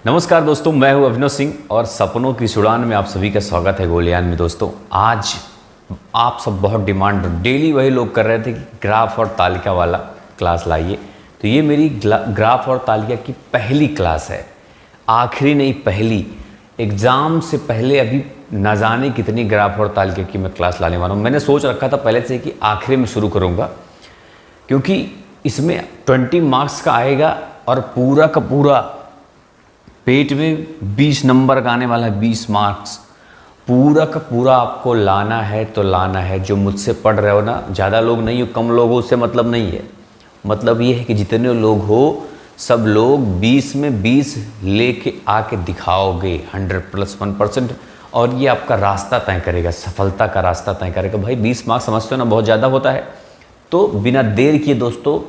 नमस्कार दोस्तों, मैं हूं अभिनव सिंह और सपनों की उड़ान में आप सभी का स्वागत है गोलियान में। दोस्तों आज आप सब बहुत डिमांड डेली वही लोग कर रहे थे कि ग्राफ और तालिका वाला क्लास लाइए। तो ये मेरी ग्राफ और तालिका की पहली क्लास है, आखिरी नहीं पहली। एग्ज़ाम से पहले अभी न जाने कितनी ग्राफ और तालिका की मैं क्लास लाने वाला हूँ। मैंने सोच रखा था पहले से कि आखिरी में शुरू करूँगा, क्योंकि इसमें 20 मार्क्स का आएगा और पूरा का पूरा पेट में 20 नंबर का आने वाला है। 20 मार्क्स पूरा का पूरा आपको लाना है तो लाना है। जो मुझसे पढ़ रहे हो ना, ज़्यादा लोग नहीं हो, कम लोग हो, उससे मतलब नहीं है। मतलब ये है कि जितने लोग हो सब लोग 20 में 20 लेके आके दिखाओगे 100+1%, और ये आपका रास्ता तय करेगा, सफलता का रास्ता तय करेगा। भाई 20 मार्क्स समझते हो ना, बहुत ज़्यादा होता है। तो बिना देर किए दोस्तों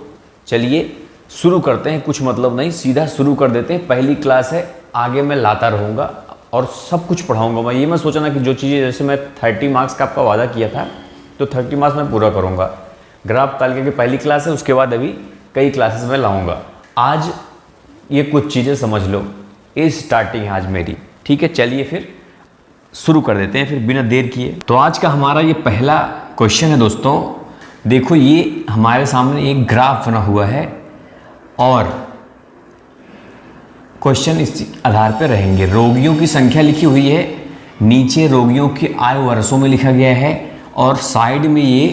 चलिए शुरू करते हैं। कुछ मतलब नहीं, सीधा शुरू कर देते हैं। पहली क्लास है, आगे मैं लाता रहूँगा और सब कुछ पढ़ाऊँगा। मैं ये मत सोचना कि जो चीज़ें, जैसे मैं 30 मार्क्स का आपका वादा किया था तो 30 मार्क्स मैं पूरा करूँगा। ग्राफ तालिका की पहली क्लास है, उसके बाद अभी कई क्लासेस में लाऊँगा। आज ये कुछ चीज़ें समझ लो, ये स्टार्टिंग है आज मेरी। ठीक है, चलिए फिर शुरू कर देते हैं फिर बिना देर किए। तो आज का हमारा ये पहला क्वेश्चन है दोस्तों। देखो, ये हमारे सामने एक ग्राफ बना हुआ है और क्वेश्चन इस आधार पर रहेंगे। रोगियों की संख्या लिखी हुई है, नीचे रोगियों की आयु वर्षों में लिखा गया है और साइड में ये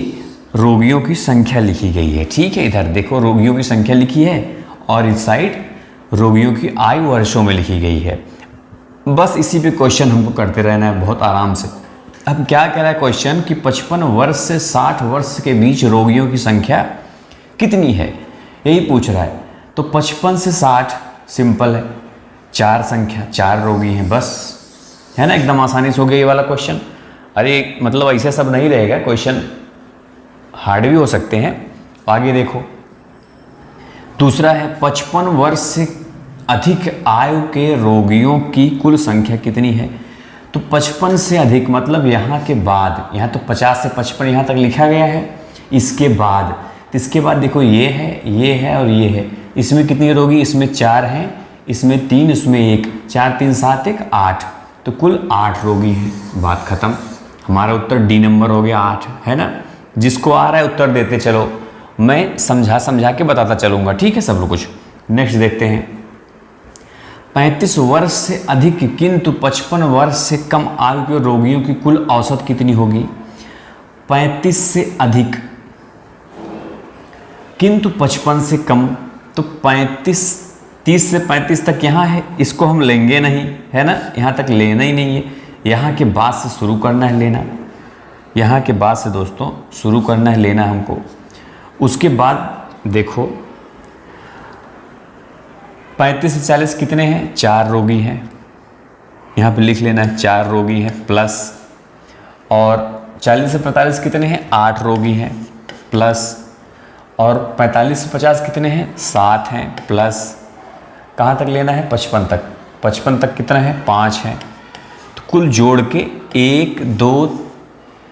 रोगियों की संख्या लिखी गई है। ठीक है, इधर देखो रोगियों की संख्या लिखी है और इस साइड रोगियों की आयु वर्षों में लिखी गई है। बस इसी पे क्वेश्चन हमको करते रहना है बहुत आराम से। अब क्या कह रहा है क्वेश्चन कि 55 वर्ष से 60 वर्ष के बीच रोगियों की संख्या कितनी है, यही पूछ रहा है। तो 55 से 60 सिंपल है, 4 संख्या, 4 रोगी हैं बस, है ना। एकदम आसानी से हो गया ये वाला क्वेश्चन। अरे मतलब ऐसे सब नहीं रहेगा, क्वेश्चन हार्ड भी हो सकते हैं। आगे देखो, दूसरा है 55 वर्ष से अधिक आयु के रोगियों की कुल संख्या कितनी है। तो 55 से अधिक मतलब यहाँ के बाद, यहाँ तो 50 से 55 यहाँ तक लिखा गया है, इसके बाद, तो इसके बाद देखो ये है और ये है। इसमें कितनी रोगी, इसमें 4 हैं, इसमें 3, इसमें 1, 4 3 7 1 8, तो कुल 8 रोगी हैं। बात खत्म। हमारा उत्तर डी नंबर हो गया 8, है ना। जिसको आ रहा है उत्तर देते चलो, मैं समझा के बताता चलूँगा। ठीक है सब लोग। कुछ नेक्स्ट देखते हैं। 35 वर्ष से अधिक किंतु 55 वर्ष से कम आयु के रोगियों की कुल औसत कितनी होगी। 35 से अधिक किंतु 55 से कम, तो 30 से 35 तक यहाँ है, इसको हम लेंगे नहीं, है ना। यहाँ तक लेना ही नहीं है, यहाँ के बाद से शुरू करना है लेना। यहाँ के बाद से दोस्तों शुरू करना है लेना हमको। उसके बाद देखो 35 से 40 कितने हैं, 4 रोगी हैं। यहाँ पे लिख लेना है 4 रोगी हैं प्लस, और 40 से 45 कितने हैं, 8 रोगी हैं प्लस, और 45 से 50 कितने हैं, 7 हैं प्लस। कहाँ तक लेना है, 55 तक। 55 तक कितना है, 5 हैं। तो कुल जोड़ के 1 2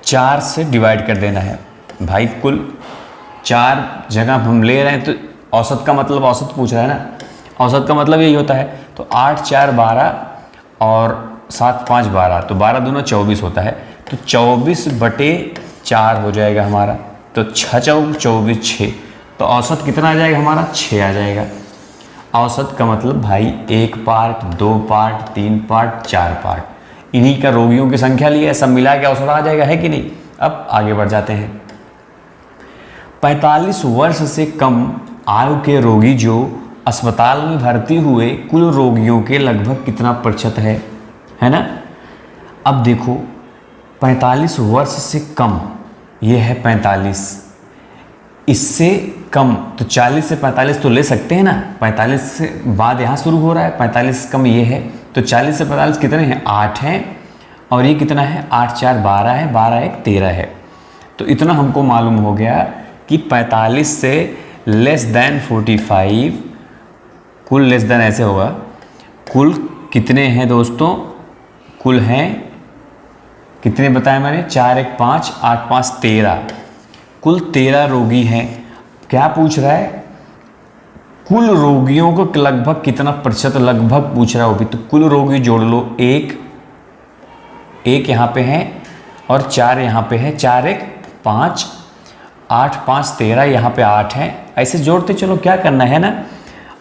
4 से डिवाइड कर देना है भाई। कुल 4 जगह हम ले रहे हैं, तो औसत का मतलब, औसत पूछ रहा है ना, औसत का मतलब यही होता है। तो 8 4 12 और 7 5 12, तो 12 दूना 24 होता है। तो 24/4 हो जाएगा हमारा। तो 6 चौक 24 6, तो औसत कितना आ जाएगा हमारा, 6 आ जाएगा। औसत का मतलब भाई 1 पार्ट 2 पार्ट 3 पार्ट 4 पार्ट, इन्हीं का रोगियों की संख्या लिया, सब मिला के औसत आ जाएगा, है कि नहीं। अब आगे बढ़ जाते हैं। 45 वर्ष से कम आयु के रोगी जो अस्पताल में भर्ती हुए कुल रोगियों के लगभग कितना प्रतिशत है ना। अब देखो 45 वर्ष से कम, ये है 45, इससे कम तो 40 से 45 तो ले सकते हैं ना। 45 से बाद यहाँ शुरू हो रहा है, 45 कम ये है, तो 40 से 45 कितने हैं, 8 हैं, और ये कितना है, 8 4 12 है, 12 1 13 है। तो इतना हमको मालूम हो गया कि 45 से लेस देन 45, कुल लेस देन ऐसे होगा, कुल कितने हैं दोस्तों, कुल हैं कितने बताया मैंने, 4 1 5 8 5 13, कुल 13 रोगी हैं। क्या पूछ रहा है, कुल रोगियों को लगभग कितना प्रतिशत लगभग पूछ रहा हो भी, तो कुल रोगी जोड़ लो, एक यहाँ पे है और 4 यहाँ पे है, 4 1 5, 8 5 13, यहाँ पे 8 है, ऐसे जोड़ते चलो, क्या करना है ना,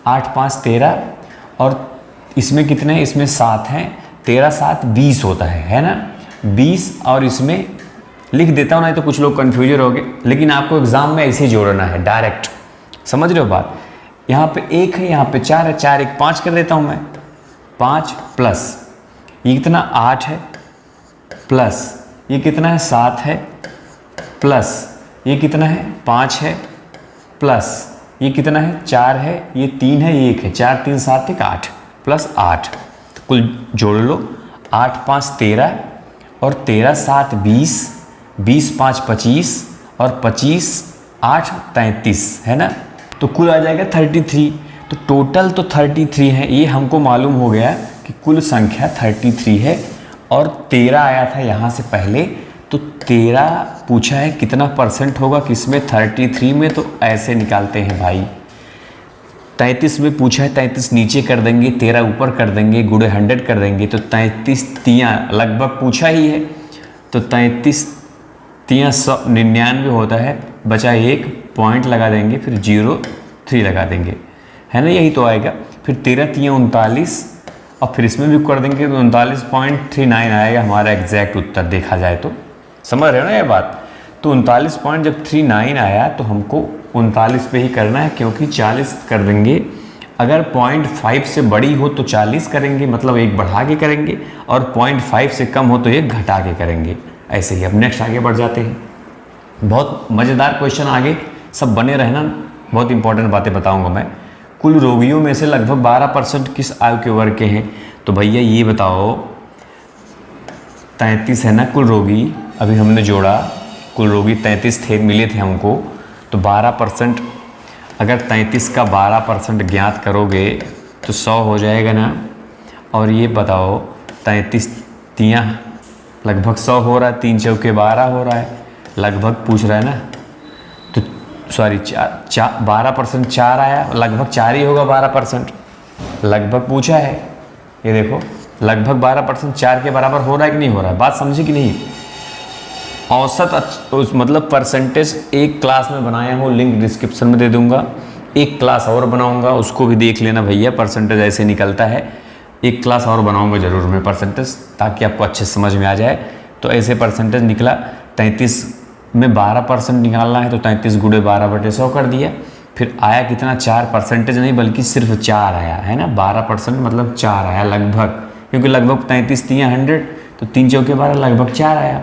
8 5 13 और इसमें कितने हैं, इसमें 7 हैं, 13 7 20 होता है ना, 20 और इसमें लिख देता हूँ, नहीं तो कुछ लोग कन्फ्यूजन हो गए, लेकिन आपको एग्जाम में ऐसे ही जोड़ना है डायरेक्ट, समझ रहे हो बात। यहाँ पे 1 है, यहाँ पे 4 है, 4 1 5 कर देता हूँ मैं, 5 प्लस ये कितना 8 है, प्लस ये कितना है 7 है, प्लस ये कितना है 5 है, प्लस ये कितना है 4 है, ये 3 है, ये 1 है, 4 3 7 1 8 प्लस 8, तो कुल जोड़ लो 8 5 13 और 13 7 20, 20 5 25 और 25 8 33 है ना, तो कुल आ जाएगा 33। तो टोटल तो 33 है, ये हमको मालूम हो गया कि कुल संख्या 33 है और 13 आया था यहाँ से पहले, तो 13 पूछा है कितना परसेंट होगा किसमें 33 में, तो ऐसे निकालते हैं भाई। 33 में पूछा है, 33 नीचे कर देंगे, 13 ऊपर कर देंगे, गुणे 100 कर देंगे, तो 33 तियाँ लगभग पूछा ही है, तो 33 तियाँ 199 होता है, बचा 1 पॉइंट लगा देंगे, फिर 0 लगा देंगे, है ना, यही तो आएगा। फिर 13 तियाँ 39 और फिर इसमें भी कर देंगे तो 39.39 आएगा हमारा एग्जैक्ट उत्तर, देखा जाए तो समझ रहे हो ना ये बात। तो 39.39 आया तो हमको 39 पे ही करना है, क्योंकि 40 कर देंगे, अगर 0.5 से बड़ी हो तो 40 करेंगे, मतलब 1 बढ़ा के करेंगे, और 0.5 से कम हो तो 1 घटा के करेंगे, ऐसे ही। अब नेक्स्ट आगे बढ़ जाते हैं, बहुत मज़ेदार क्वेश्चन आगे, सब बने रहना, बहुत इंपॉर्टेंट बातें बताऊंगा मैं। कुल रोगियों में से लगभग 12% किस आयु के वर्ग के हैं, तो भैया ये बताओ, 33 है ना कुल रोगी, अभी हमने जोड़ा, कुल रोगी 33 थे, मिले थे हमको, तो 12%, अगर 33 का 12% ज्ञात करोगे तो 100 हो जाएगा ना। और ये बताओ 33 तियाँ लगभग 100 हो रहा है, 3 चौके 12 हो रहा है, लगभग पूछ रहा है ना, तो सॉरी 12% 4 आया, लगभग 4 ही होगा 12%, लगभग पूछा है, ये देखो लगभग 12% 4 के बराबर हो रहा है कि नहीं हो रहा है, बात समझी कि नहीं। औसत मतलब परसेंटेज एक क्लास में बनाया हूँ, लिंक डिस्क्रिप्शन में दे दूंगा, एक क्लास और बनाऊंगा, उसको भी देख लेना भैया, परसेंटेज ऐसे निकलता है, एक क्लास और बनाऊंगा ज़रूर मैं परसेंटेज, ताकि आपको अच्छे समझ में आ जाए। तो ऐसे परसेंटेज निकला, 33 में 12% निकालना है, तो 33 गुणे 12/100 कर दिया, फिर आया कितना 4%, नहीं बल्कि सिर्फ 4 आया है ना, 12% मतलब 4 आया लगभग, क्योंकि लगभग 33 तियाँ 100, तो 3 चौके 12 लगभग 4 आया।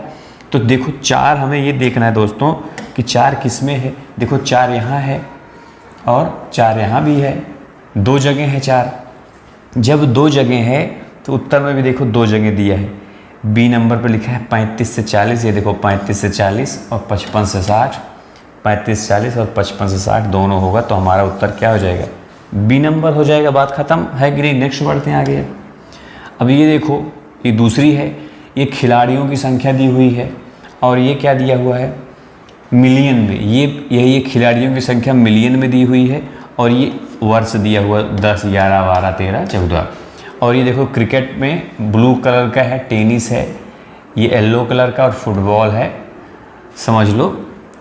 तो देखो 4 हमें ये देखना है दोस्तों कि 4 किस में है, देखो 4 यहाँ है और 4 यहाँ भी है, 2 जगह है 4, जब 2 जगह है तो उत्तर में भी देखो 2 जगह दिया है, बी नंबर पर लिखा है 35 से 40, ये देखो 35 से 40 और 55 से 60, 35 40 और 55 से 60 दोनों होगा, तो हमारा उत्तर क्या हो जाएगा, बी नंबर हो जाएगा। बात खत्म है कि नहीं, नेक्स्ट बढ़ते हैं आगे। अब ये देखो, ये दूसरी है, ये खिलाड़ियों की संख्या दी हुई है, और ये क्या दिया हुआ है मिलियन में, ये खिलाड़ियों की संख्या मिलियन में दी हुई है, और ये वर्ष दिया हुआ 10 11 12 13 14, और ये देखो क्रिकेट में ब्लू कलर का है, टेनिस है, ये येलो कलर का, और फुटबॉल है समझ लो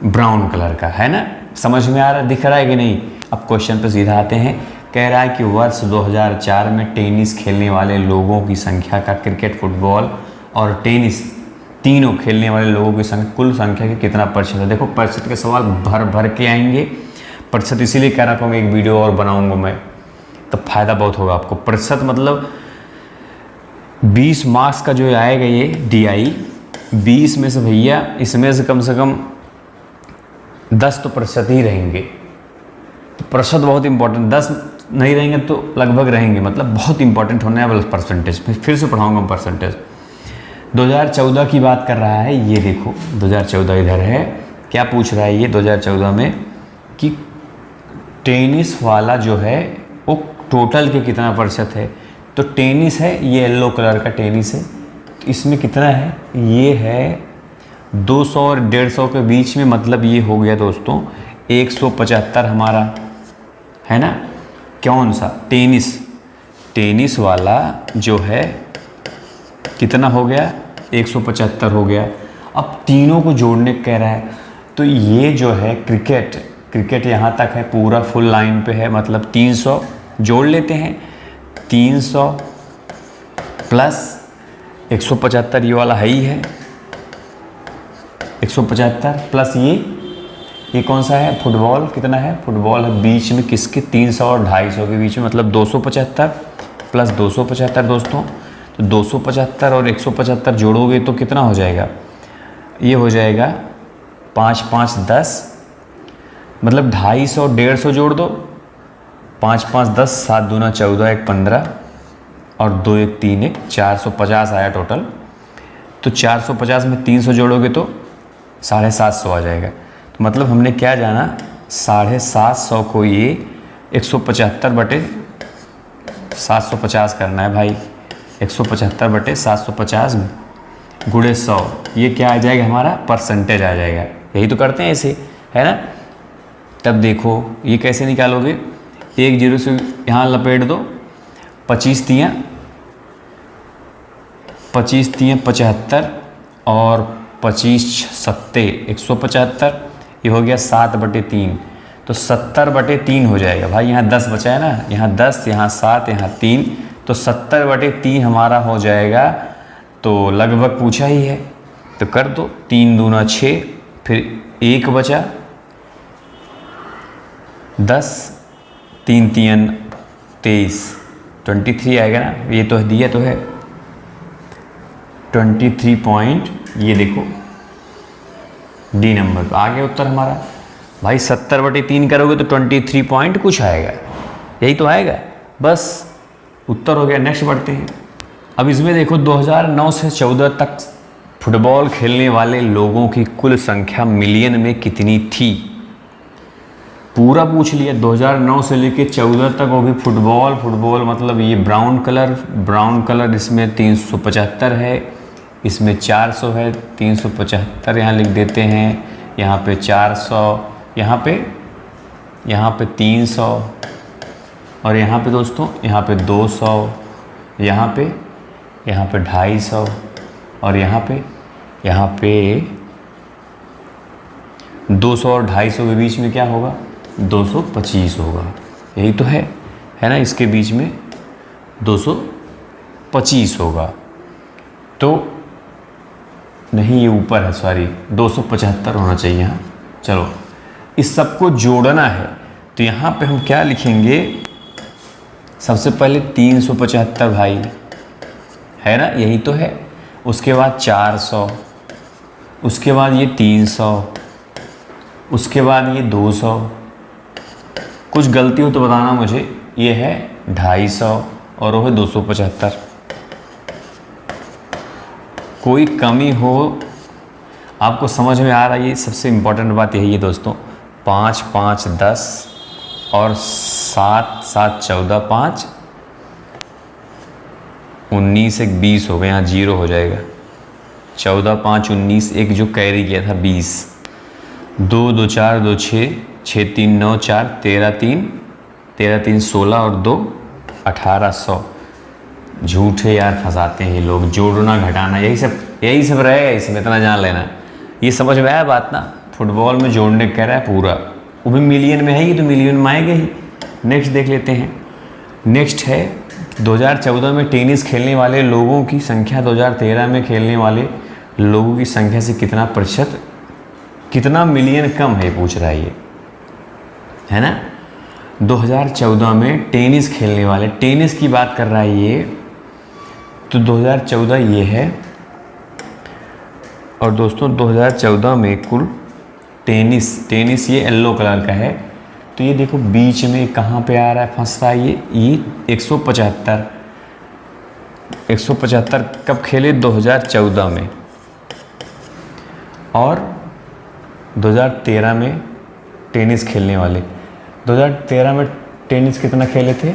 ब्राउन कलर का, है ना, समझ में आ रहा, दिख रहा है कि नहीं। अब क्वेश्चन पे सीधा आते हैं, कह रहा है कि वर्ष 2004 में टेनिस खेलने वाले लोगों की संख्या का, क्रिकेट फुटबॉल और टेनिस तीनों खेलने वाले लोगों की संख्या, कुल संख्या के कितना प्रतिशत है। देखो प्रतिशत के सवाल भर भर के आएंगे, प्रतिशत इसीलिए कह रहा हूँ एक वीडियो और बनाऊंगा मैं, तो फायदा बहुत होगा आपको। प्रतिशत मतलब 20 मार्क्स का जो आएगा ये DI, 20 में से भैया इसमें से कम 10 तो प्रतिशत ही रहेंगे, तो प्रतिशत बहुत इंपॉर्टेंट, 10 नहीं रहेंगे तो लगभग रहेंगे, मतलब बहुत इंपॉर्टेंट होने वाला परसेंटेज। फिर से पढ़ाऊंगा परसेंटेज। 2014 की बात कर रहा है, ये देखो 2014 इधर है, क्या पूछ रहा है ये 2014 में कि टेनिस वाला जो है वो टोटल के कितना प्रतिशत है, तो टेनिस है, ये येलो कलर का टेनिस है, तो इसमें कितना है, ये है 200 और 150 के बीच में, मतलब ये हो गया दोस्तों 175 हमारा, है ना, कौन सा? टेनिस। टेनिस वाला जो है कितना हो गया? 175 हो गया। अब तीनों को जोड़ने कह रहा है, तो ये जो है क्रिकेट, क्रिकेट यहाँ तक है, पूरा फुल लाइन पे है, मतलब 300 जोड़ लेते हैं। 300 प्लस 175, ये वाला है ही है 175 प्लस ये कौन सा है? फुटबॉल। कितना है? फुटबॉल है बीच में किसके? 300 और 250 के बीच में, मतलब 275 प्लस 275 दोस्तों। तो 275 और 175 जोड़ोगे तो कितना हो जाएगा? ये हो जाएगा 5 5 10, मतलब 250 150 जोड़ दो। 5 5 10, 7 दूना 14, 1 15 और 2 1 3 1, 450 आया टोटल। तो 450 में 300 जोड़ोगे तो 750 आ जाएगा। तो मतलब हमने क्या जाना? 750 को ये 175 बटे 750 करना है भाई। 175 बटे 750 गुणे 100, ये क्या आ जाएगा? हमारा परसेंटेज आ जाएगा। यही तो करते हैं ऐसे, है ना? तब देखो ये कैसे निकालोगे? 1 0 से यहाँ लपेट दो। 25 तियाँ 75 और 25 सत्ते 175, ये हो गया 7 बटे 3, तो 70 बटे 3 हो जाएगा भाई। यहाँ 10 बचा है ना, यहाँ 10, यहाँ 7, यहाँ 3, तो 70 बटे 3 हमारा हो जाएगा। तो लगभग पूछा ही है, तो कर दो। 3 दूना 6, फिर 1 बचा 10, 3 3 23, 23 आएगा ना। ये तो दिया तो है 23 पॉइंट, ये देखो डी नंबर आ गया उत्तर हमारा भाई। 70 बटे 3 करोगे तो 23 पॉइंट कुछ आएगा, यही तो आएगा, बस उत्तर हो गया। नेक्स्ट बढ़ते हैं। अब इसमें देखो 2009 से 14 तक फुटबॉल खेलने वाले लोगों की कुल संख्या मिलियन में कितनी थी? पूरा पूछ लिया 2009 से लेके 14 तक, वो भी फुटबॉल मतलब ये ब्राउन कलर इसमें 375 है, इसमें 400 है। 375 यहाँ लिख देते हैं, यहाँ पे 400, यहाँ पे 300 और यहाँ पे दोस्तों यहाँ पे 200, यहाँ पे 250 और यहाँ पे 200 और 250 के बीच में क्या होगा? 225 होगा। यही तो है ना? इसके बीच में 225 होगा। तो नहीं, ये ऊपर है, सॉरी 275 होना चाहिए यहाँ। चलो इस सबको जोड़ना है, तो यहाँ पे हम क्या लिखेंगे? सबसे पहले 375 भाई, है ना? यही तो है। उसके बाद 400, उसके बाद ये 300, उसके बाद ये 200। कुछ गलती हो तो बताना मुझे। ये है 250 और वो है 275। कोई कमी हो आपको समझ में आ रहा है? ये सबसे इम्पोर्टेंट बात यही है दोस्तों। 5 5 10 और 7 7 14, 5 19, 1 20 हो गए, यहाँ 0 हो जाएगा। 14 5 19, एक जो कैरी किया था 20, 2 2 4 2 6, 6 3 9 4, 13 3 16 और 2 1800। झूठे यार फंसाते हैं ये लोग, जोड़ना घटाना यही सब रहेगा इसमें, इतना जान लेना। ये समझ में आया बात ना? फुटबॉल में जोड़ने कह रहा है पूरा, वो भी मिलियन में है, ये तो मिलियन में आएगा ही। नेक्स्ट देख लेते हैं। नेक्स्ट है 2014 में टेनिस खेलने वाले लोगों की संख्या 2013 में खेलने वाले लोगों की संख्या से कितना प्रतिशत, कितना मिलियन कम है पूछ रहा है ये, है ना? 2014 में टेनिस खेलने वाले, टेनिस की बात कर रहा है ये, तो 2014 ये है। और दोस्तों 2014 में कुल टेनिस ये येलो कलर का है, तो ये देखो बीच में कहाँ पे आ रहा है, फंस रहा है ये 175 कब खेले? 2014 में। और 2013 में टेनिस खेलने वाले, 2013 में टेनिस कितना खेले थे?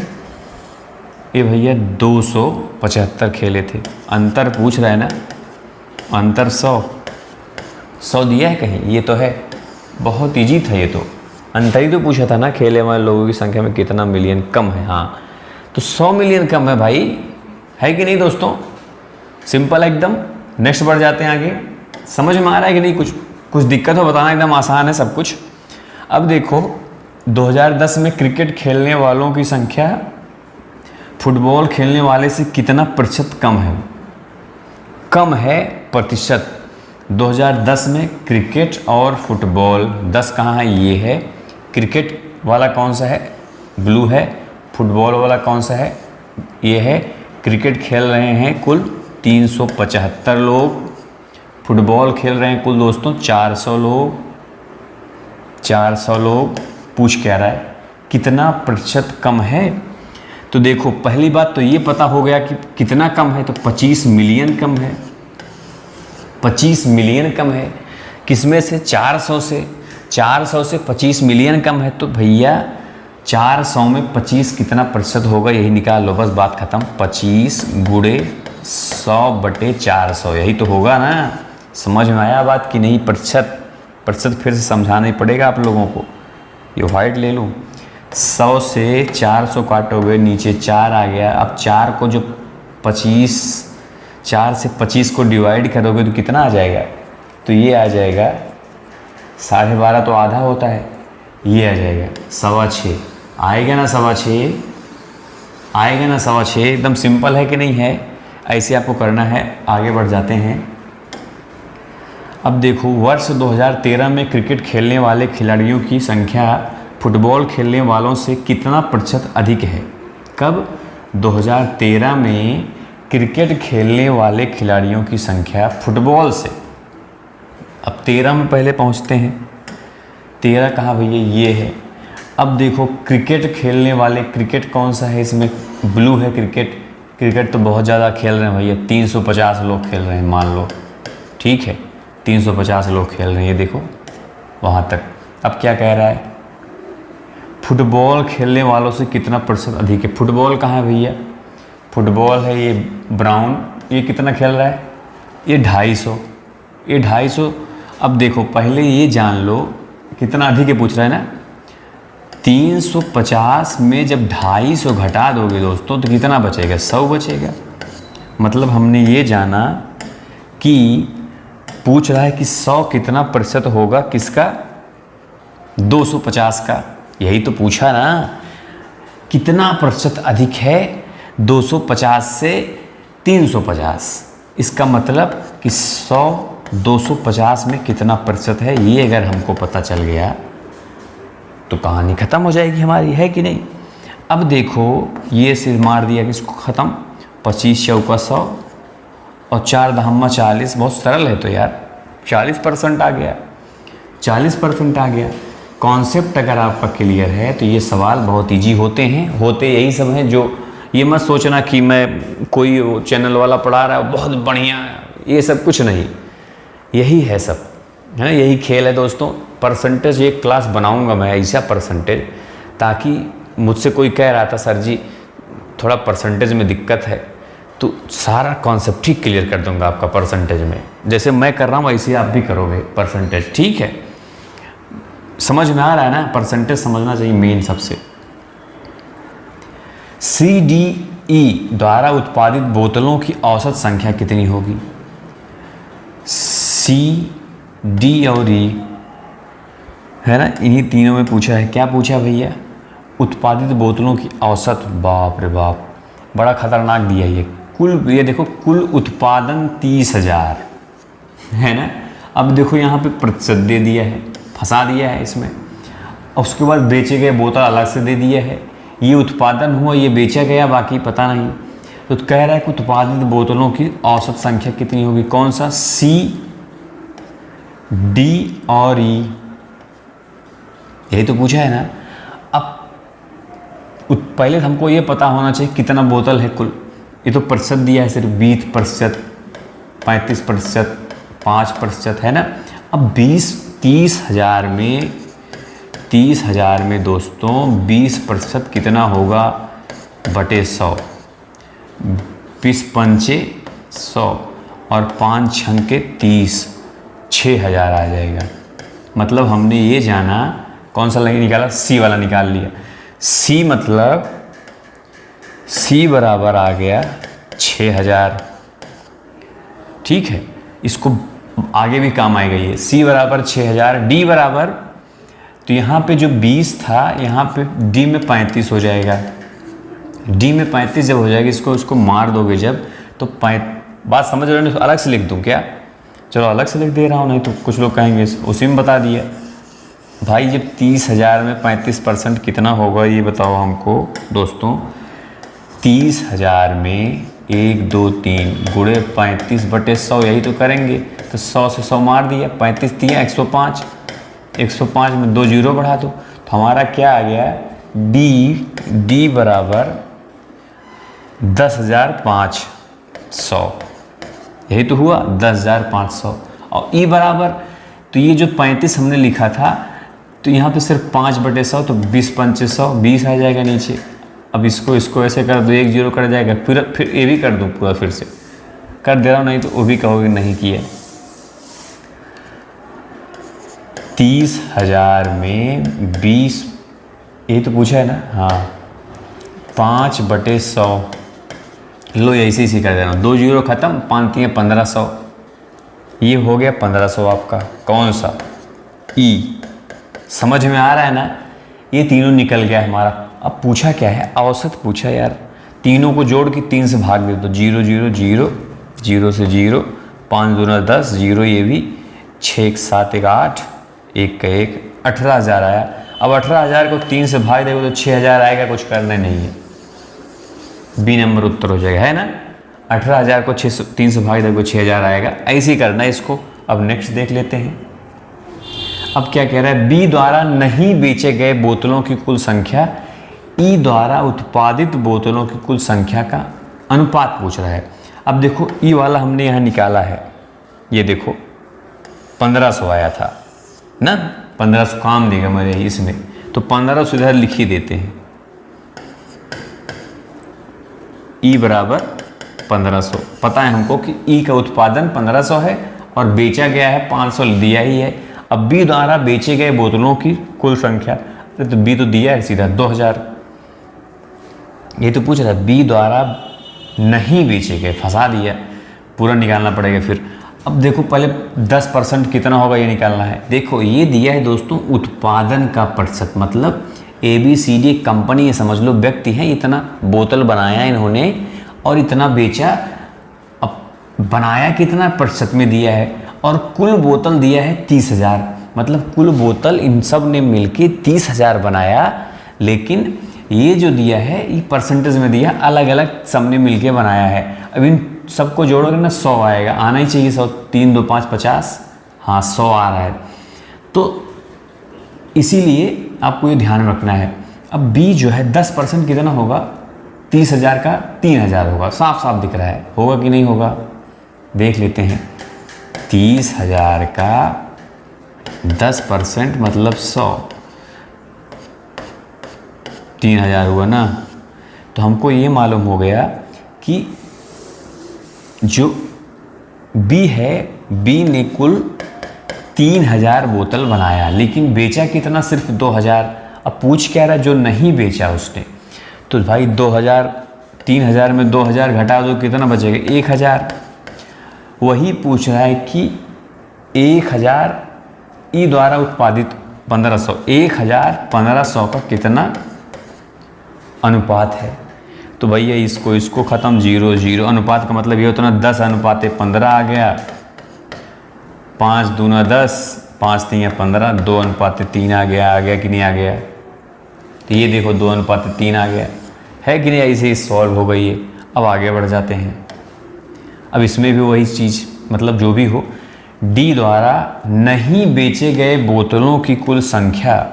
ये भैया 275 खेले थे। अंतर पूछ रहा है ना, अंतर 100 दिया है कहीं? ये तो है, बहुत ईजी था ये तो, अंतर ही तो पूछा था ना, खेलने वाले लोगों की संख्या में कितना मिलियन कम है। हाँ, तो 100 मिलियन कम है भाई, है कि नहीं दोस्तों? सिंपल है एकदम। नेक्स्ट बढ़ जाते हैं आगे। समझ में आ रहा है कि नहीं? कुछ दिक्कत हो बताना, एकदम आसान है सब कुछ। अब देखो 2010 में क्रिकेट खेलने वालों की संख्या फुटबॉल खेलने वाले से कितना प्रतिशत कम है? कम है प्रतिशत। 2010 में क्रिकेट और फुटबॉल, 10 कहाँ है? ये है। क्रिकेट वाला कौन सा है? ब्लू है। फुटबॉल वाला कौन सा है? ये है। क्रिकेट खेल रहे हैं कुल 375 लोग, फुटबॉल खेल रहे हैं कुल दोस्तों 400 लोग। 400 लोग। पूछ क्या रहा है? कितना प्रतिशत कम है? तो देखो पहली बात तो ये पता हो गया कि कितना कम है, तो 25 मिलियन कम है। 25 मिलियन कम है। किसमें से? 400 से। 400 से 25 मिलियन कम है, तो भैया 400 में 25 कितना प्रतिशत होगा? यही निकाल लो, बस बात खत्म। 25 गुणे 100/400, यही तो होगा ना। समझ में आया बात कि नहीं? प्रतिशत फिर से समझाना ही पड़ेगा आप लोगों को। ये व्हाइट ले लूँ। 100 से 400 काटोगे, नीचे 4 आ गया। अब 4 को जो 4 से 25 को डिवाइड करोगे तो कितना आ जाएगा? तो ये आ जाएगा 12.5, तो आधा होता है। ये आ जाएगा 6.25। आएगा ना 6.25? आएगा ना 6.25? एकदम सिंपल है कि नहीं है? ऐसे आपको करना है। आगे बढ़ जाते हैं। अब देखो वर्ष 2013 में क्रिकेट खेलने वाले खिलाड़ियों की संख्या फुटबॉल खेलने वालों से कितना प्रतिशत अधिक है? कब? 2013 में क्रिकेट खेलने वाले खिलाड़ियों की संख्या फुटबॉल से। अब 13 में पहले पहुंचते हैं। 13 कहाँ भैया? ये है। अब देखो क्रिकेट खेलने वाले, क्रिकेट कौन सा है इसमें? ब्लू है क्रिकेट तो बहुत ज़्यादा खेल रहे हैं भैया, 350 लोग खेल रहे हैं मान लो, ठीक है। 350 लोग खेल रहे हैं, ये देखो वहाँ तक। अब क्या कह रहा है? फुटबॉल खेलने वालों से कितना प्रतिशत अधिक है? फुटबॉल कहाँ है भैया? फुटबॉल है ये ब्राउन। ये कितना खेल रहा है? ये 250। ये 250। अब देखो पहले ये जान लो कितना अधिक है पूछ रहा है ना। 350 में जब 250 घटा दोगे दोस्तों तो कितना बचेगा? 100 बचेगा। मतलब हमने ये जाना कि पूछ रहा है कि 100 कितना प्रतिशत होगा? किसका? 250 का। यही तो पूछा ना, कितना प्रतिशत अधिक है 250 से 350। इसका मतलब कि 100 250 में कितना प्रतिशत है, ये अगर हमको पता चल गया तो कहानी ख़त्म हो जाएगी हमारी, है कि नहीं? अब देखो ये से मार दिया किसको ख़त्म, 25 चौका 100 और 4 दहम्मा 40। बहुत सरल है तो यार, 40% आ गया, 40% आ गया। कॉन्सेप्ट अगर आपका क्लियर है तो ये सवाल बहुत इजी होते हैं, होते यही सब हैं। जो ये मत सोचना कि मैं कोई चैनल वाला पढ़ा रहा है बहुत बढ़िया, ये सब कुछ नहीं, यही है सब, है ना, यही खेल है दोस्तों। परसेंटेज एक क्लास बनाऊंगा मैं ऐसा परसेंटेज, ताकि मुझसे कोई कह रहा था सर जी थोड़ा परसेंटेज में दिक्कत है, तो सारा कॉन्सेप्ट ही क्लियर कर दूंगा आपका परसेंटेज में। जैसे मैं कर रहा हूँ वैसे आप भी करोगे परसेंटेज, ठीक है? समझ में आ रहा है ना? परसेंटेज समझना चाहिए मेन सबसे। CDE द्वारा उत्पादित बोतलों की औसत संख्या कितनी होगी? C, D और E है ना, इन्हीं तीनों में पूछा है। क्या पूछा भैया? उत्पादित बोतलों की औसत। बाप रे बाप, बड़ा खतरनाक दिया ये। कुल, ये देखो कुल उत्पादन 30,000 है ना। अब देखो यहाँ पे प्रतिशत दे दिया है, फंसा दिया है इसमें। और उसके बाद बेचे गए बोतल अलग से दे दिया है। ये उत्पादन हुआ, ये बेचा गया, बाकी पता नहीं। तो कह रहा है कि उत्पादित बोतलों की औसत संख्या कितनी होगी? कौन सा? C, D और E, यही तो पूछा है ना। अब पहले हमको ये पता होना चाहिए कितना बोतल है कुल। ये तो प्रतिशत दिया है सिर्फ 20%, 35%, 5% है ना। अब 30,000 में दोस्तों 20% कितना होगा? बटे 100, 20 पंचे 100 और 5 छंके 30, 6,000 आ जाएगा। मतलब हमने ये जाना कौन सा निकाला? सी वाला निकाल लिया। सी मतलब सी बराबर आ गया 6000। ठीक है, इसको आगे भी काम आएगा ये। सी बराबर 6000, डी बराबर, तो यहाँ पे जो 20 था यहाँ पे डी में 35 हो जाएगा। डी में 35 जब हो जाएगा, इसको मार दोगे जब, तो बात समझ रहे हो? अलग से लिख दूँ क्या? चलो अलग से लिख दे रहा हूँ, नहीं तो कुछ लोग कहेंगे उसी में बता दिया। भाई जब 30,000 में 35% कितना होगा ये बताओ हमको दोस्तों। 30,000 में 1 2 3 गुणे 35/100, यही तो करेंगे। तो 100 से 100 मार दिया, 35 दिया 105, 105 में 2 जीरो बढ़ा दो, तो हमारा क्या आ गया? डी बराबर 10,500। यही तो हुआ 10,500। और ई बराबर, तो ये जो 35 हमने लिखा था, तो यहाँ पे सिर्फ 5/100, तो 20×500 20 आ जाएगा नीचे। अब इसको ऐसे कर दो, 1 जीरो कर जाएगा। फिर ये भी कर दूँ पूरा, फिर से कर दे रहा हूँ, नहीं तो वो भी कहोगे नहीं किया। 30,000 में 20, ये तो पूछा है ना? हाँ, 5/100। लो ऐसे ही कर दे रहा हूँ, 2 जीरो खत्म, 5 3 1500। ये हो गया 1500 आपका। कौन सा? ई। समझ में आ रहा है ना? ये तीनों निकल गया हमारा। अब पूछा क्या है? औसत पूछा यार। तीनों को जोड़ के 3 से भाग दे, तो 0 0 0, 0 से 0, 5 दूना 10, 0 ये भी, 6 1 7 1 8, 1 का 1, 18,000 आया। अब 18,000 को 3 से भाग देगा तो 6,000 आएगा, कुछ करना नहीं है। बी नंबर उत्तर हो जाएगा, है ना? 18,000 को 3 से भाग देगा तो 6,000 आएगा। ऐसे ही करना है इसको। अब नेक्स्ट देख लेते हैं। अब क्या कह रहा है? बी द्वारा नहीं बेचे गए बोतलों की कुल संख्या ई द्वारा उत्पादित बोतलों की कुल संख्या का अनुपात पूछ रहा है। अब देखो ई वाला हमने यहाँ निकाला है, ये देखो 1500 आया था ना, 1500 काम देगा मेरे इसमें, तो 1500 इधर लिख ही देते हैं। ई बराबर 1500, पता है हमको कि ई का उत्पादन 1500 है और बेचा गया है 500, दिया ही है। अब बी द्वारा बेचे गए बोतलों की कुल संख्या, तो बी तो दिया है सीधा 2000। ये तो पूछ रहा है बी द्वारा नहीं बेचे गए, फंसा दिया, पूरा निकालना पड़ेगा फिर। अब देखो पहले 10% कितना होगा ये निकालना है। देखो ये दिया है दोस्तों उत्पादन का प्रतिशत, मतलब ABCD कंपनी, ये समझ लो व्यक्ति है, इतना बोतल बनाया इन्होंने और इतना बेचा। अब बनाया कितना प्रतिशत में दिया है, और कुल बोतल दिया है 30,000, मतलब कुल बोतल इन सब ने मिलके 30,000 बनाया। लेकिन ये जो दिया है ये परसेंटेज में दिया, अलग अलग सबने मिलके बनाया है। अब इन सबको जोड़ोगे ना 100 आएगा, आना ही चाहिए 100। 3 2 5 50, हाँ 100 आ रहा है। तो इसीलिए आपको ये ध्यान रखना है। अब बी जो है 10% कितना होगा? 30,000 का 3,000 होगा, साफ साफ दिख रहा है। होगा कि नहीं होगा देख लेते हैं। 30,000 का 10% मतलब 100, 3,000 हुआ ना। तो हमको ये मालूम हो गया कि जो बी है, बी ने कुल 3,000 बोतल बनाया, लेकिन बेचा कितना? सिर्फ 2,000। अब पूछ क्या रहा है? जो नहीं बेचा उसने। तो भाई 2,000, 3,000 में 2,000 घटा दो, कितना बचेगा? 1,000। वही पूछ रहा है कि 1,000 ई द्वारा उत्पादित 1500, 1,000 1500 का कितना अनुपात है? तो भैया इसको ख़त्म, 0 0। अनुपात का मतलब ये होता है ना 10:15 आ गया, 5 दूना 10, 5 3 15, 2:3 आ गया कि नहीं आ गया? तो ये देखो 2:3 आ गया है कि नहीं? ऐसे ही सॉल्व हो गई है। अब आगे बढ़ जाते हैं। अब इसमें भी वही चीज़, मतलब जो भी हो, डी द्वारा नहीं बेचे गए बोतलों की कुल संख्या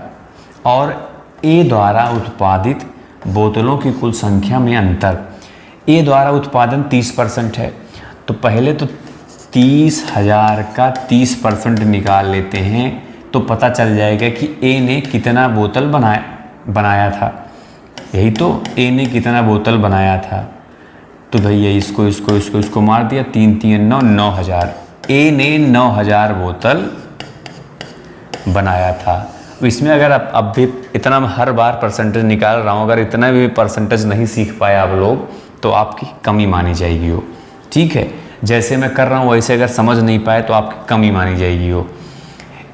और ए द्वारा उत्पादित बोतलों की कुल संख्या में अंतर। ए द्वारा उत्पादन 30% है, तो पहले तो 30,000 का 30% निकाल लेते हैं, तो पता चल जाएगा कि ए ने कितना बोतल बनाया था। यही तो, ए ने कितना बोतल बनाया था। तो भैया इसको मार दिया, 3 3 9, 9,000। ए ने 9,000 बोतल बनाया था। इसमें अगर अब भी इतना मैं हर बार परसेंटेज निकाल रहा हूँ, अगर इतना भी परसेंटेज नहीं सीख पाए आप लोग तो आपकी कमी मानी जाएगी वो, ठीक है। जैसे मैं कर रहा हूँ वैसे अगर समझ नहीं पाए तो आपकी कमी मानी जाएगी वो।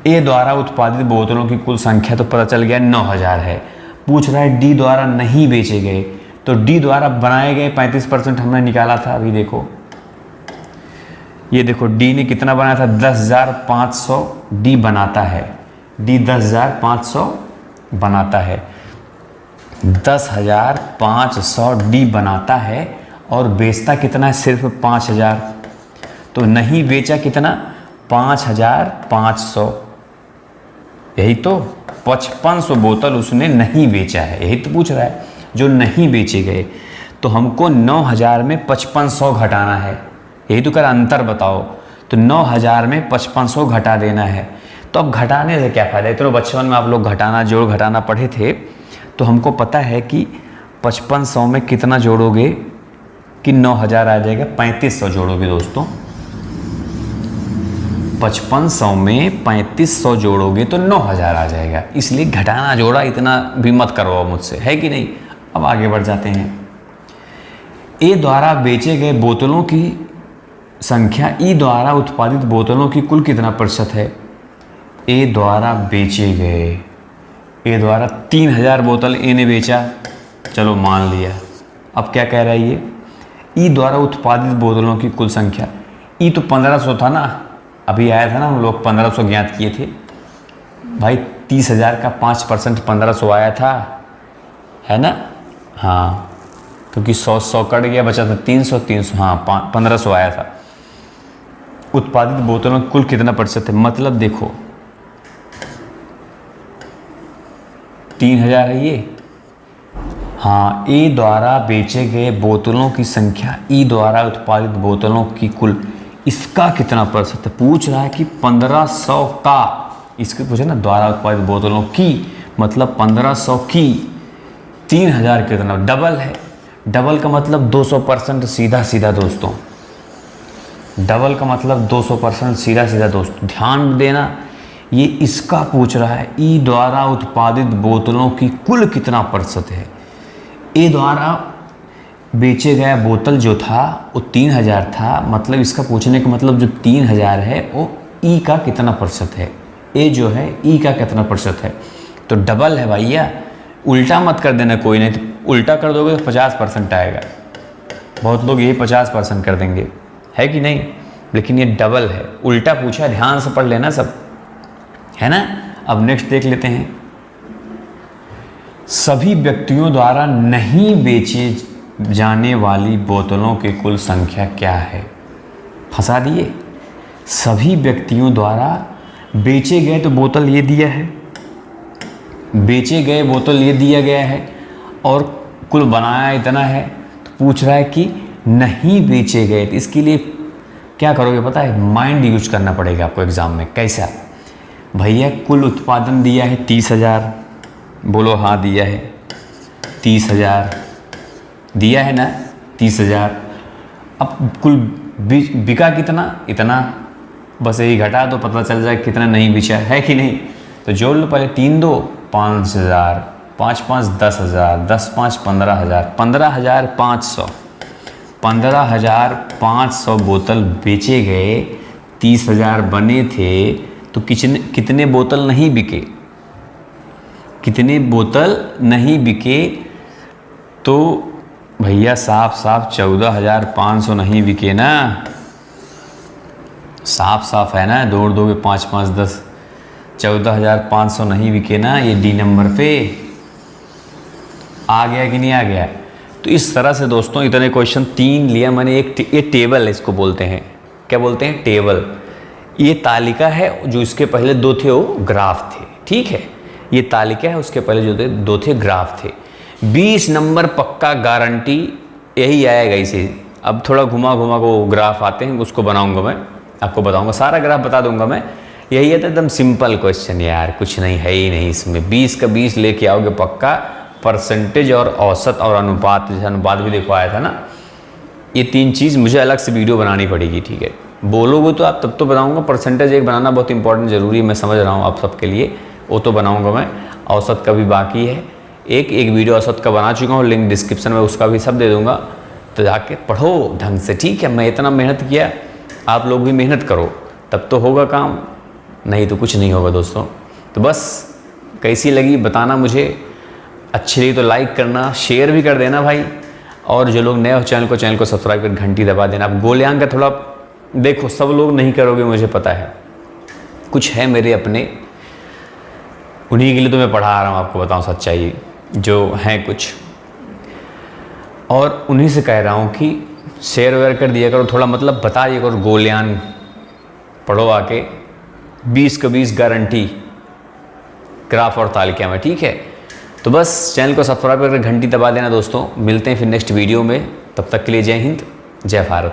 ए द्वारा उत्पादित बोतलों की कुल संख्या तो पता चल गया 9000 है। पूछ रहा है डी द्वारा नहीं बेचे गए, तो डी द्वारा बनाए गए 35% हमने निकाला था। अभी देखो, ये देखो डी ने कितना बनाया था, 10,500 डी बनाता है, डी 10,500 बनाता है, 10,500 डी बनाता है और बेचता कितना है, सिर्फ 5,000। तो नहीं बेचा कितना, 5,500, यही तो 5500 बोतल उसने नहीं बेचा है, यही तो पूछ रहा है जो नहीं बेचे गए। तो हमको 9000 में 5500 घटाना है, यही तो कर अंतर बताओ। तो 9000 में 5500 घटा देना है। तो अब घटाने से क्या फ़ायदा, इतना बचपन में आप लोग घटाना जोड़ घटाना पढ़े थे, तो हमको पता है कि 5500 में कितना जोड़ोगे कि 9000 आ जाएगा, 3500 जोड़ोगे दोस्तों, 5500 में 3500 जोड़ोगे तो 9000 आ जाएगा। इसलिए घटाना जोड़ा इतना भी मत करवाओ मुझसे, है कि नहीं। अब आगे बढ़ जाते हैं। ए द्वारा बेचे गए बोतलों की संख्या ई द्वारा उत्पादित बोतलों की कुल कितना प्रतिशत है। ए द्वारा बेचे गए, ए द्वारा 3000 बोतल ए ने बेचा, चलो मान लिया। अब क्या कह रहा है ये, ई द्वारा उत्पादित बोतलों की कुल संख्या, ई तो 1500 था ना, अभी आया था ना, हम लोग 1500 ज्ञात किए थे भाई। 30,000 का 5% 1500 आया था, है ना। हाँ, क्योंकि 100 कट गया, बचा था 300, हाँ 1500 आया था। उत्पादित बोतलों की कुल कितना प्रतिशत है, मतलब देखो 3000 है ये। हाँ, ए द्वारा बेचे गए बोतलों की संख्या ई द्वारा उत्पादित बोतलों की कुल, इसका कितना प्रतिशत है पूछ रहा है कि 1500 का, इसके पूछे ना द्वारा उत्पादित बोतलों की, मतलब 1500 की 3000 कितना, डबल है। डबल का मतलब 200% सीधा सीधा दोस्तों, डबल का मतलब 200% सीधा सीधा दोस्तों, ध्यान देना। ये इसका पूछ रहा है ई द्वारा उत्पादित बोतलों की कुल कितना प्रतिशत है। ए द्वारा बेचे गया बोतल जो था वो 3000 था, मतलब इसका पूछने का मतलब जो 3000 है वो ई का कितना प्रतिशत है, ए जो है ई का कितना प्रतिशत है। तो डबल है भैया, उल्टा मत कर देना, कोई नहीं तो उल्टा कर दोगे तो 50% आएगा। बहुत लोग यही 50% कर देंगे, है कि नहीं, लेकिन ये डबल है, उल्टा पूछा, ध्यान से पढ़ लेना सब, है ना। अब नेक्स्ट देख लेते हैं। सभी व्यक्तियों द्वारा नहीं बेचे जाने वाली बोतलों की कुल संख्या क्या है। फंसा दिए। सभी व्यक्तियों द्वारा बेचे गए, तो बोतल ये दिया है, बेचे गए बोतल ये दिया गया है, और कुल बनाया इतना है। तो पूछ रहा है कि नहीं बेचे गए, तो इसके लिए क्या करोगे पता है, माइंड यूज करना पड़ेगा आपको एग्जाम में। कैसा भैया, कुल उत्पादन दिया है 30,000, बोलो हाँ दिया है 30,000, दिया है ना 30,000। अब कुल बिका कितना, इतना, बस यही घटा दो, पता चल जाए कितना नहीं बिचा है कि नहीं। तो जोड़ लो पहले, 3 2 5,000, 5 5 10,000, 10 5 15,000, 15,500, 15,500 बोतल बेचे गए, 30,000 बने थे, तो कितने बोतल नहीं बिके, कितने बोतल नहीं बिके। तो भैया साफ साफ 14,500 नहीं बिके ना, साफ साफ है ना, जोड़ दोगे 5 5 10, 14,500 नहीं बिके ना, ये डी नंबर पे आ गया कि नहीं आ गया। तो इस तरह से दोस्तों इतने क्वेश्चन 3 लिया मैंने। एक ये टेबल है, इसको बोलते हैं, क्या बोलते हैं, टेबल। ये तालिका है, जो इसके पहले 2 थे वो ग्राफ थे, ठीक है। ये तालिका है, उसके पहले जो थे 2 थे ग्राफ थे। 20 नंबर पक्का गारंटी यही आएगा इसे। अब थोड़ा घुमा घुमा को ग्राफ आते हैं, उसको बनाऊंगा मैं, आपको बताऊंगा, सारा ग्राफ बता दूंगा मैं। यही है तो एकदम सिंपल क्वेश्चन यार, कुछ नहीं है ही नहीं इसमें। 20 का 20 लेके आओगे पक्का। परसेंटेज और औसत और अनुपात, जैसे अनुपात भी देखो आया था ना, ये 3 चीज़ मुझे अलग से वीडियो बनानी पड़ेगी, ठीक है। बोलोगे तो आप तब तो बताऊंगा। परसेंटेज एक बनाना बहुत इंपॉर्टेंट, ज़रूरी है, मैं समझ रहा हूँ आप सबके लिए। वो तो बनाऊंगा मैं। औसत का भी बाकी है, एक वीडियो औसत का बना चुका हूँ, लिंक डिस्क्रिप्शन में उसका भी सब दे दूँगा, तो जाके पढ़ो ढंग से, ठीक है। मैं इतना मेहनत किया, आप लोग भी मेहनत करो तब तो होगा काम, नहीं तो कुछ नहीं होगा दोस्तों। तो बस कैसी लगी बताना मुझे, अच्छी लगी तो लाइक करना, शेयर भी कर देना भाई, और जो लोग नए हो चैनल को सब्सक्राइब कर घंटी दबा देना। आप गोलियान का थोड़ा देखो, सब लोग नहीं करोगे मुझे पता है, कुछ है मेरे अपने, उन्हीं के लिए तो मैं पढ़ा रहा हूँ, आपको बताऊँ सच्चाई जो हैं कुछ, और उन्हीं से कह रहा हूँ कि शेयर वेयर कर दिया करो, थोड़ा मतलब बता दिया करो, गोलियान पढ़ो आके, 20 का 20 गारंटी ग्राफ और तालिका में, ठीक है। तो बस चैनल को सब्सक्राइब करके घंटी दबा देना दोस्तों। मिलते हैं फिर नेक्स्ट वीडियो में, तब तक के लिए जय हिंद, जय भारत।